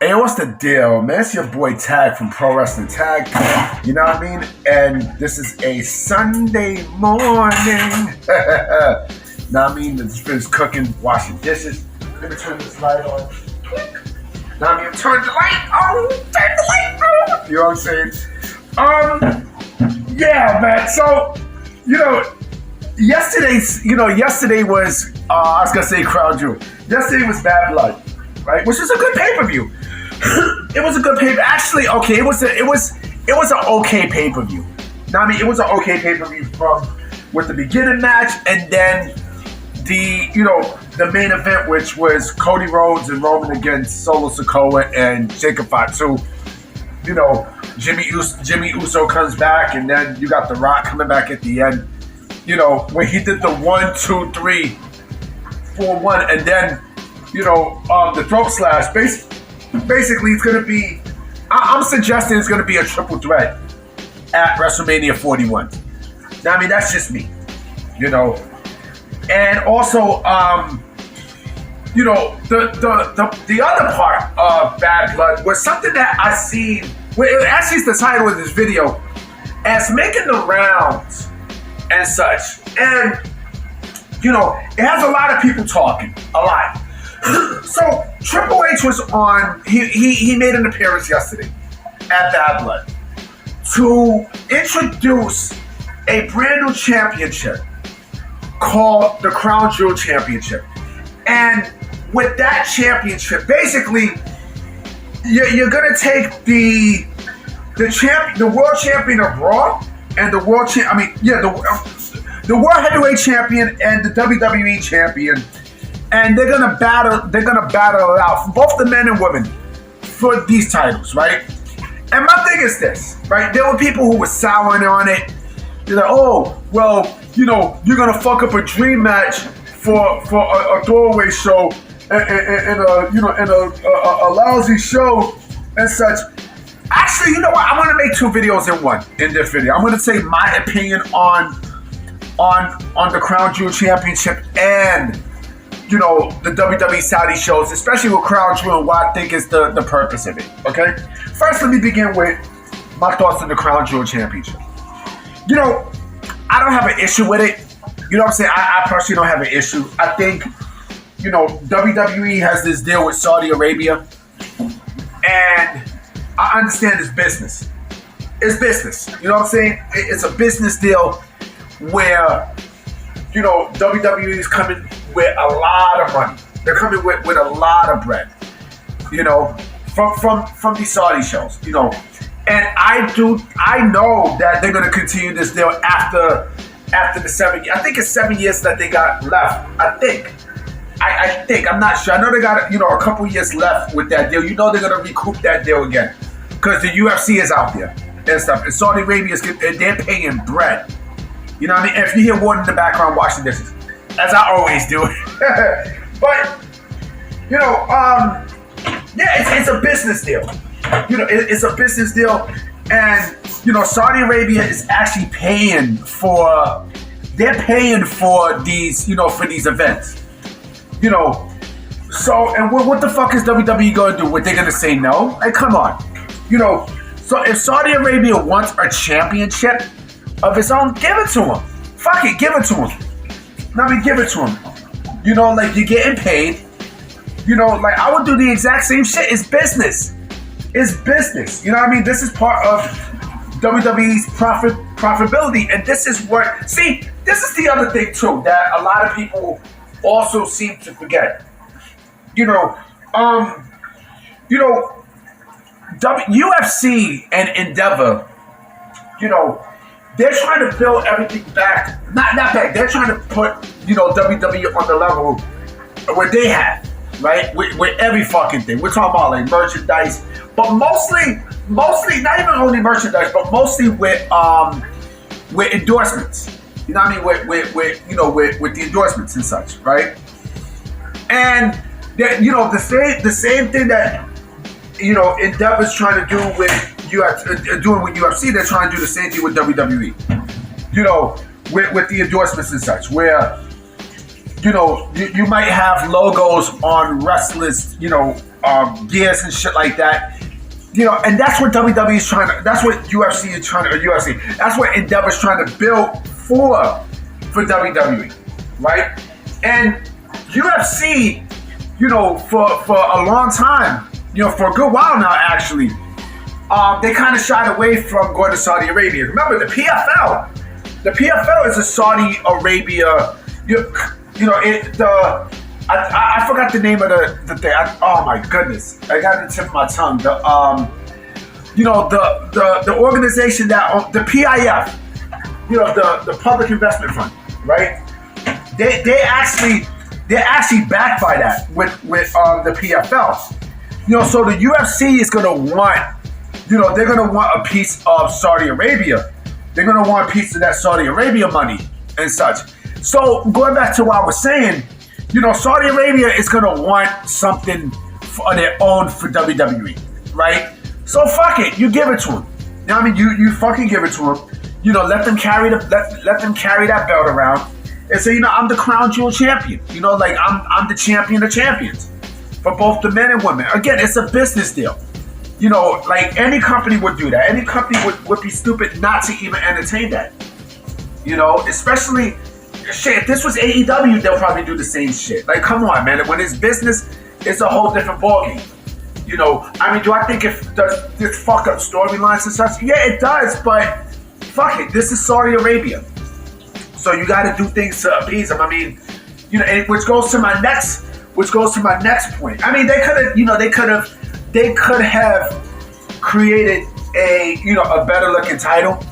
Hey, what's the deal, man? It's your boy Tag from Pro Wrestling Tag. You know what I mean? And this is a Sunday morning. Now I mean, just finished cooking, washing dishes. Let me turn this light on. Now I mean, turn the light on. Turn the light on. You know what I'm saying? Yeah, man. So, yesterday was I was gonna say Crown Jewel. Yesterday was Bad Blood, right? Which is a good pay-per-view. It was a good pay. Actually, okay, it was an okay pay-per-view. Now, I mean, it was an okay pay-per-view with the beginning match and then the main event, which was Cody Rhodes and Roman against Solo Sikoa and Jacob Fatu. Jimmy Uso comes back, and then you got The Rock coming back at the end. When he did the 1, 2, 3, 4, 1, and then the throat slash. Basically, it's going to be, I'm suggesting it's going to be a triple threat at WrestleMania 41. Now, I mean, that's just me, And also, the other part of Bad Blood was something that I seen, actually it's the title of this video, as making the rounds and such. And, it has a lot of people talking, a lot. So Triple H was on. He made an appearance yesterday at Bad Blood to introduce a brand new championship called the Crown Jewel Championship. And with that championship, basically, you're gonna take the world champion of Raw and the world world heavyweight champion and the WWE champion. And they're gonna battle it out, both the men and women, for these titles, right? And my thing is this, right? There were people who were souring on it. They're like, oh, well, you're gonna fuck up a dream match for a throwaway show and a lousy show and such. Actually, you know what? I'm gonna make two videos in this video. I'm gonna say my opinion on the Crown Jewel Championship and the WWE Saudi shows, especially with Crown Jewel, and what I think is the purpose of it, okay? First, let me begin with my thoughts on the Crown Jewel Championship. I don't have an issue with it. You know what I'm saying? I personally don't have an issue. I think, WWE has this deal with Saudi Arabia, and I understand it's business. It's business. You know what I'm saying? It's a business deal where, WWE is coming with a lot of money. They're coming with a lot of bread, from these Saudi shows, And I know that they're going to continue this deal after the 7 years. I think it's 7 years that they got left. I think. I'm not sure. I know they got a couple years left with that deal. They're going to recoup that deal again because the UFC is out there and stuff. And Saudi Arabia they're paying bread. You know what I mean? If you hear water in the background, washing dishes, as I always do. But it's a business deal. It's a business deal, and Saudi Arabia is actually paying for. They're paying for these, for these events. So and what the fuck is WWE gonna do? What, they gonna say no? Like, come on. So if Saudi Arabia wants a championship of its own, give it to them. Fuck it, give it to them. Give it to them. Like, you're getting paid. Like, I would do the exact same shit. It's business. It's business. You know what I mean? This is part of WWE's profitability. And this is this is the other thing, too, that a lot of people also seem to forget. UFC and Endeavor, they're trying to build everything back. Not back. They're trying to put, WWE on the level where they have, right? With every fucking thing. We're talking about like merchandise, but mostly not even only merchandise, but mostly with endorsements. You know what I mean? With the endorsements and such, right? And that, the same thing that Endeavor's trying to do with UFC, they're trying to do the same thing with WWE. With the endorsements and such, where you might have logos on wrestlers, gears and shit like that. And that's what WWE is trying to. That's what UFC is trying to. UFC. That's what Endeavor's trying to build for WWE, right? And UFC, for a long time, for a good while now, actually, they kind of shied away from going to Saudi Arabia. Remember the PFL? The PFL is a Saudi Arabia. I forgot the name of the thing. Oh my goodness, I got it tip of my tongue. The organization that the PIF, the Public Investment Fund, right? They actually backed by that with the PFL. So the UFC is gonna want, they're gonna want a piece of Saudi Arabia. They're gonna want a piece of that Saudi Arabia money and such. So going back to what I was saying, Saudi Arabia is gonna want something on their own for WWE, right? So fuck it, you give it to them. You fucking give it to them. Let them carry let them carry that belt around and say, I'm the Crown Jewel Champion. I'm the champion of champions for both the men and women. Again, it's a business deal. Any company would do that. Any company would be stupid not to even entertain that. Especially, shit, if this was AEW, they'll probably do the same shit. Like, come on, man. When it's business, it's a whole different ballgame. Do I think does this fuck up storylines and such? Yeah, it does, but fuck it. This is Saudi Arabia. So you got to do things to appease them. And which goes to my next point. They could have created a better looking title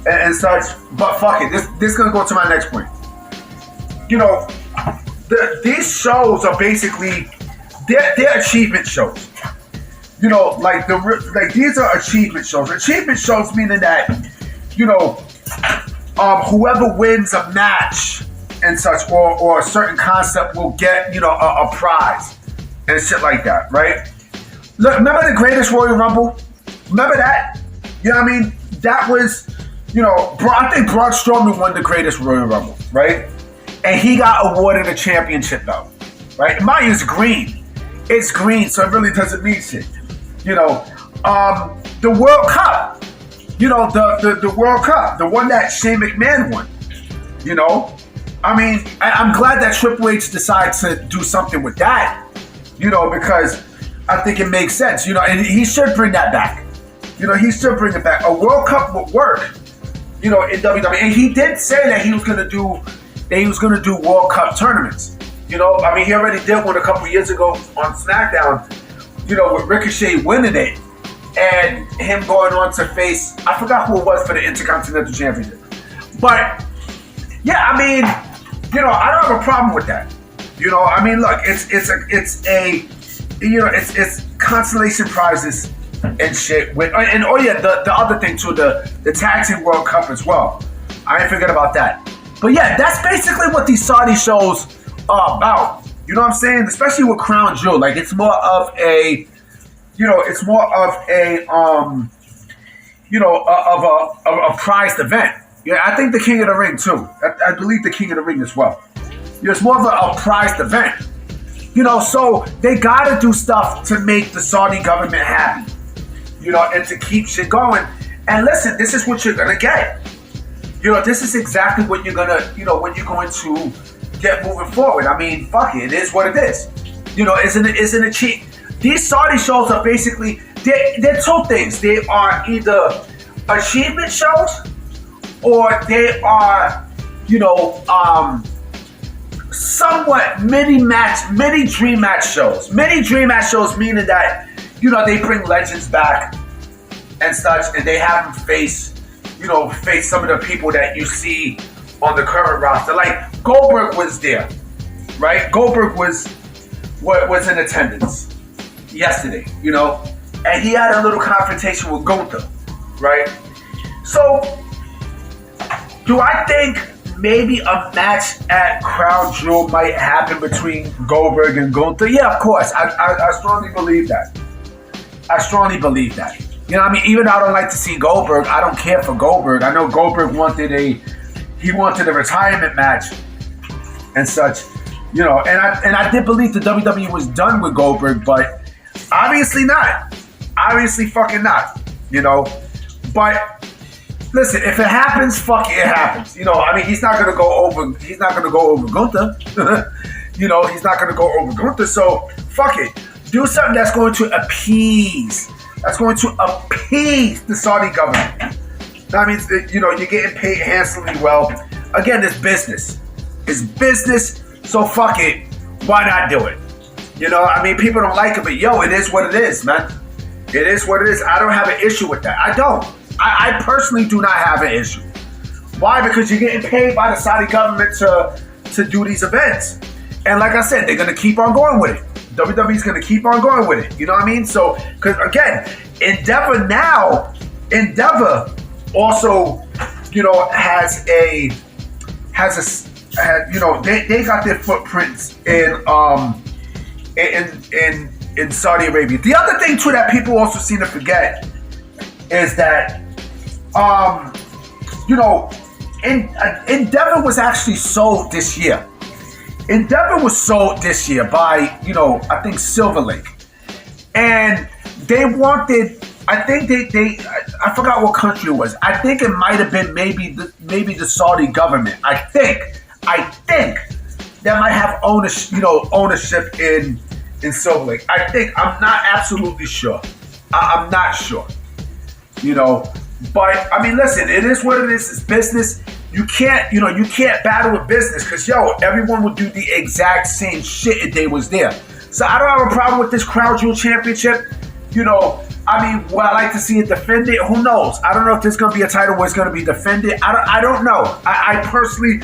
and such, but fuck it. This is gonna go to my next point. These shows are basically they're achievement shows. These are achievement shows. Achievement shows meaning that whoever wins a match and such or a certain concept will get a prize and shit like that, right? Look, remember the Greatest Royal Rumble? Remember that? That was, I think Braun Strowman won the Greatest Royal Rumble, right? And he got awarded a championship belt, right? Mine is green. It's green, so it really doesn't mean shit. The World Cup, the World Cup, the one that Shane McMahon won, I'm glad that Triple H decided to do something with that, because I think it makes sense, and he should bring that back. He should bring it back. A World Cup would work, in WWE. And he did say that he was going to do World Cup tournaments. He already did one a couple years ago on SmackDown, with Ricochet winning it and him going on to face, I forgot who it was for the Intercontinental Championship. But yeah, I don't have a problem with that. Look, it's consolation prizes and shit with, and the other thing too, the Tag Team World Cup as well. I didn't forget about that. But yeah, that's basically what these Saudi shows are about. You know what I'm saying? Especially with Crown Jewel, it's more of a, a prized event. Yeah, I think the King of the Ring too. I believe the King of the Ring as well. It's more of a prized event. So they gotta do stuff to make the Saudi government happy, and to keep shit going. And listen, this is what you're gonna get. This is exactly what you're gonna, what you're going to get moving forward. Fuck it, it is what it is. Isn't it cheap? These Saudi shows are basically, they're two things. They are either achievement shows or they are, somewhat mini dream match shows. Mini dream match shows meaning that, they bring legends back and such, and they have them face some of the people that you see on the current roster. Like Goldberg was there, right? Goldberg was in attendance yesterday, and he had a little confrontation with Gunther, right? So, do I think maybe a match at Crown Jewel might happen between Goldberg and Gunther? Yeah, of course. I strongly believe that. Even though I don't like to see Goldberg, I don't care for Goldberg. I know Goldberg wanted a retirement match and such, and I did believe the WWE was done with Goldberg, but Obviously not. Obviously fucking not. You know, but listen, if it happens, fuck it, it happens. You know, I mean, he's not gonna go over. He's not gonna go over Gunther. You know, he's not gonna go over Gunther. So fuck it. Do something that's going to appease. That's going to appease the Saudi government. That means that, you know, you're getting paid handsomely well. Again, it's business. It's business. So fuck it. Why not do it? You know, I mean, people don't like it, but yo, it is what it is, man. It is what it is. I don't have an issue with that. I don't. I personally do not have an issue. Why? Because you're getting paid by the Saudi government to do these events. And like I said, they're going to keep on going with it. WWE's going to keep on going with it. You know what I mean? So, because again, Endeavor also, you know, has you know, they got their footprints in Saudi Arabia. The other thing too that people also seem to forget is that, you know, Endeavor was actually sold this year. Endeavor was sold this year by, you know, I think Silver Lake. And they wanted, I think I forgot what country it was. I think it might have been maybe the Saudi government. I think that might have ownership in Silver Lake. I'm not absolutely sure. I'm not sure. You know, but I mean, listen, it is what it is. It's business. You can't battle with business because, yo, everyone would do the exact same shit if they was there. So I don't have a problem with this Crown Jewel Championship. You know, I mean, would I like to see it defended? Who knows? I don't know if there's going to be a title where it's going to be defended. I don't know. I personally,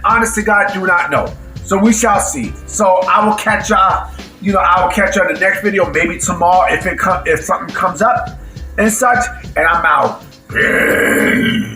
honest to God, do not know. So we shall see. So I will catch y'all. You know, I will catch y'all in the next video, maybe tomorrow if something comes up and such. And I'm out. Peace.